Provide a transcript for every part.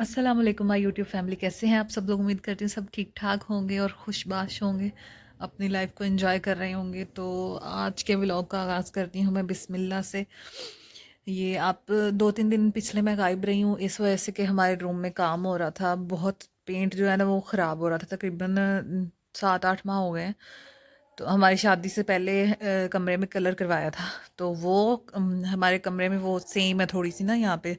अस्सलाम वालेकुम my YouTube family, कैसे हैं आप सब लोग। उम्मीद करती हूँ सब ठीक ठाक होंगे और खुशबाश होंगे, अपनी लाइफ को एंजॉय कर रहे होंगे। तो आज के व्लॉग का आगाज़ करती हूँ मैं बिस्मिल्लाह से। ये आप 2-3 दिन पिछले मैं गायब रही हूँ इस वजह से कि हमारे रूम में काम हो रहा था। बहुत पेंट जो है ना वो ख़राब हो रहा था। तकरीबन 7-8 माह हो गए हैं। तो हमारी शादी से पहले कमरे में कलर करवाया था। तो वो हमारे कमरे में वो सेम है, थोड़ी सी ना यहाँ पे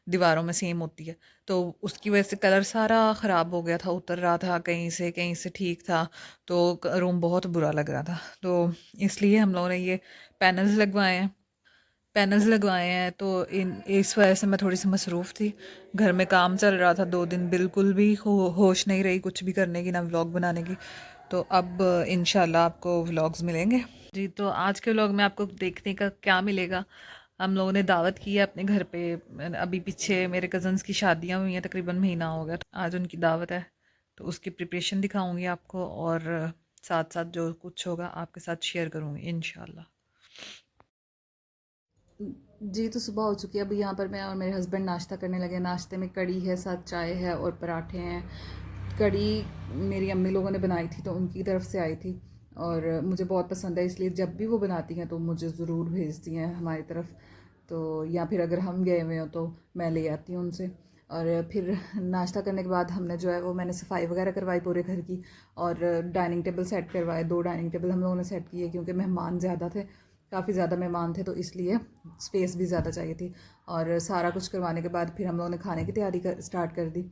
दीवारों में सेम होती है। तो उसकी वजह से कलर सारा ख़राब हो गया था, उतर रहा था, कहीं से ठीक था। तो रूम बहुत बुरा लग रहा था। तो इसलिए हम लोगों ने ये पैनल्स लगवाए हैं। तो इन इस वजह से मैं थोड़ी सी मसरूफ़ थी। घर में काम चल रहा था, 2 दिन बिल्कुल भी होश नहीं रही कुछ भी करने की, ना व्लॉग बनाने की। तो अब इंशाल्लाह आपको व्लॉग्स मिलेंगे जी। तो आज के व्लॉग में आपको देखने का क्या मिलेगा, हम लोगों ने दावत की है अपने घर पे। अभी पीछे मेरे कज़न्स की शादियां हुई हैं, तकरीबन महीना हो गया। तो आज उनकी दावत है, तो उसकी प्रिपरेशन दिखाऊंगी आपको, और साथ साथ जो कुछ होगा आपके साथ शेयर करूंगी इंशाल्लाह। जी, तो सुबह हो चुकी है। अभी यहाँ पर मैं और मेरे हस्बैंड नाश्ता करने लगे। नाश्ते में कड़ी है, साथ चाय है और पराठे हैं। कड़ी मेरी अम्मी लोगों ने बनाई थी, तो उनकी तरफ से आई थी और मुझे बहुत पसंद है, इसलिए जब भी वो बनाती हैं तो मुझे ज़रूर भेजती हैं हमारी तरफ। तो या फिर अगर हम गए हुए हों तो मैं ले आती हूँ उनसे। और फिर नाश्ता करने के बाद हमने जो है वो मैंने सफाई वगैरह करवाई पूरे घर की, और डाइनिंग टेबल सेट करवाए। 2 डाइनिंग टेबल हम लोगों ने सेट किए क्योंकि मेहमान ज़्यादा थे, काफ़ी ज़्यादा मेहमान थे, तो इसलिए स्पेस भी ज़्यादा चाहिए थी। और सारा कुछ करवाने के बाद फिर हम लोगों ने खाने की तैयारी स्टार्ट कर दी।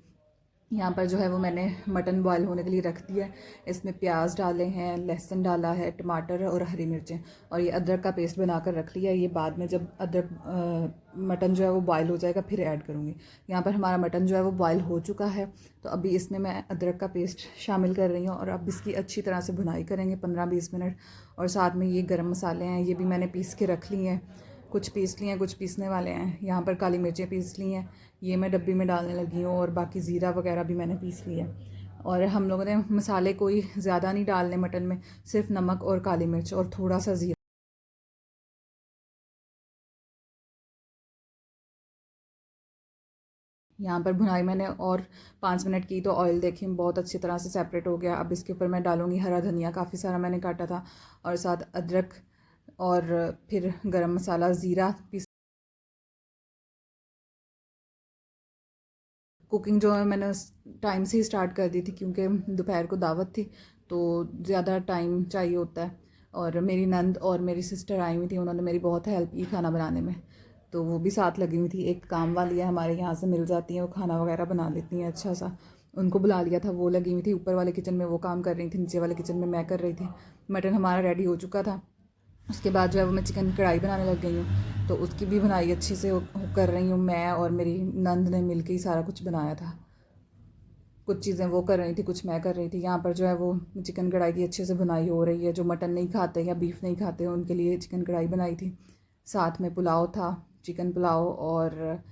यहाँ पर जो है वो मैंने मटन बॉयल होने के लिए रख दिया है। इसमें प्याज डाले हैं, लहसुन डाला है, टमाटर और हरी मिर्चें, और ये अदरक का पेस्ट बनाकर रख लिया है। ये बाद में जब मटन जो है वो बॉयल हो जाएगा फिर ऐड करूँगी। यहाँ पर हमारा मटन जो है वो बॉयल हो चुका है, तो अभी इसमें मैं अदरक का पेस्ट शामिल कर रही हूँ और अब इसकी अच्छी तरह से भुनाई करेंगे 15-20 मिनट। और साथ में ये गरम मसाले हैं, ये भी मैंने पीस के रख लिए हैं। कुछ पीस लिए हैं, कुछ पीसने वाले हैं। यहाँ पर काली मिर्चें पीस ली हैं, ये मैं डब्बी में डालने लगी हूँ, और बाकी ज़ीरा वगैरह भी मैंने पीस लिया। और हम लोगों ने मसाले कोई ज़्यादा नहीं डालने मटन में, सिर्फ नमक और काली मिर्च और थोड़ा सा ज़ीरा। यहाँ पर भुनाई मैंने और 5 मिनट की, तो ऑयल देखें बहुत अच्छी तरह से सेपरेट हो गया। अब इसके ऊपर मैं डालूँगी हरा धनिया, काफ़ी सारा मैंने काटा था, और साथ अदरक, और फिर गरम मसाला, ज़ीरा पीस। कुकिंग जो है मैंने टाइम से ही स्टार्ट कर दी थी क्योंकि दोपहर को दावत थी, तो ज़्यादा टाइम चाहिए होता है। और मेरी नंद और मेरी सिस्टर आई हुई थी, उन्होंने मेरी बहुत हेल्प की खाना बनाने में, तो वो भी साथ लगी हुई थी। एक काम वाली है हमारे यहाँ से मिल जाती हैं, वो खाना वगैरह बना लेती हैं अच्छा सा। उनको बुला लिया था, वो लगी हुई थी ऊपर वाले किचन में, वो काम कर रही थी, नीचे वाले किचन में मैं कर रही थी। मटन हमारा रेडी हो चुका था। उसके बाद जो है वो मैं चिकन की कढ़ाई बनाने लग गई हूँ, तो उसकी भी बुनाई अच्छे से कर रही हूँ। मैं और मेरी नंद ने मिल के ही सारा कुछ बनाया था। कुछ चीज़ें वो कर रही थी, कुछ मैं कर रही थी। यहाँ पर जो है वो चिकन कढ़ाई की अच्छे से बुनाई हो रही है। जो मटन नहीं खाते या बीफ नहीं खाते उनके लिए चिकन कढ़ाई बनाई थी। साथ में पुलाव था, चिकन पुलाव, और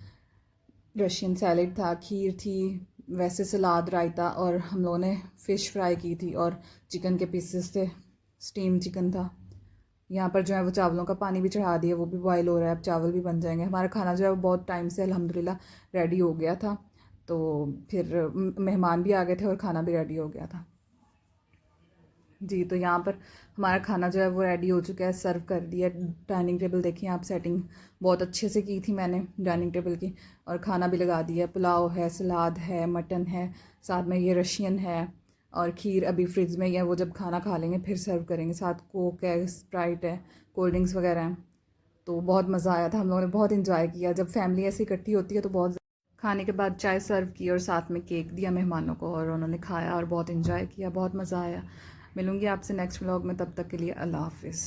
रशियन सैलेड था, खीर थी, वैसे सलाद, रायता, और हम लोगों ने फ़िश फ्राई की थी, और चिकन के पीसेस थे, स्टीम चिकन था। यहाँ पर जो है वो चावलों का पानी भी चढ़ा दिया, वो भी बॉयल हो रहा है, अब चावल भी बन जाएंगे। हमारा खाना जो है वो बहुत टाइम से अल्हम्दुलिल्लाह रेडी हो गया था। तो फिर मेहमान भी आ गए थे और खाना भी रेडी हो गया था जी। तो यहाँ पर हमारा खाना जो है वो रेडी हो चुका है, सर्व कर दिया। डाइनिंग टेबल देखिए आप, सेटिंग बहुत अच्छे से की थी मैंने डाइनिंग टेबल की, और खाना भी लगा दिया। पुलाव है, सलाद है, मटन है, साथ में ये रशियन है, और खीर अभी फ्रिज में ही है, वो जब खाना खा लेंगे फिर सर्व करेंगे। साथ कोक है, स्प्राइट है, कोल्ड ड्रिंक्स वगैरह हैं। तो बहुत मज़ा आया था, हम लोगों ने बहुत इंजॉय किया। जब फैमिली ऐसी इकट्ठी होती है तो बहुत। खाने के बाद चाय सर्व की और साथ में केक दिया मेहमानों को, और उन्होंने खाया और बहुत इंजॉय किया, बहुत मज़ा आया। मिलूँगी आपसे नेक्स्ट व्लॉग में, तब तक के लिए अल्लाह हाफ़िज़।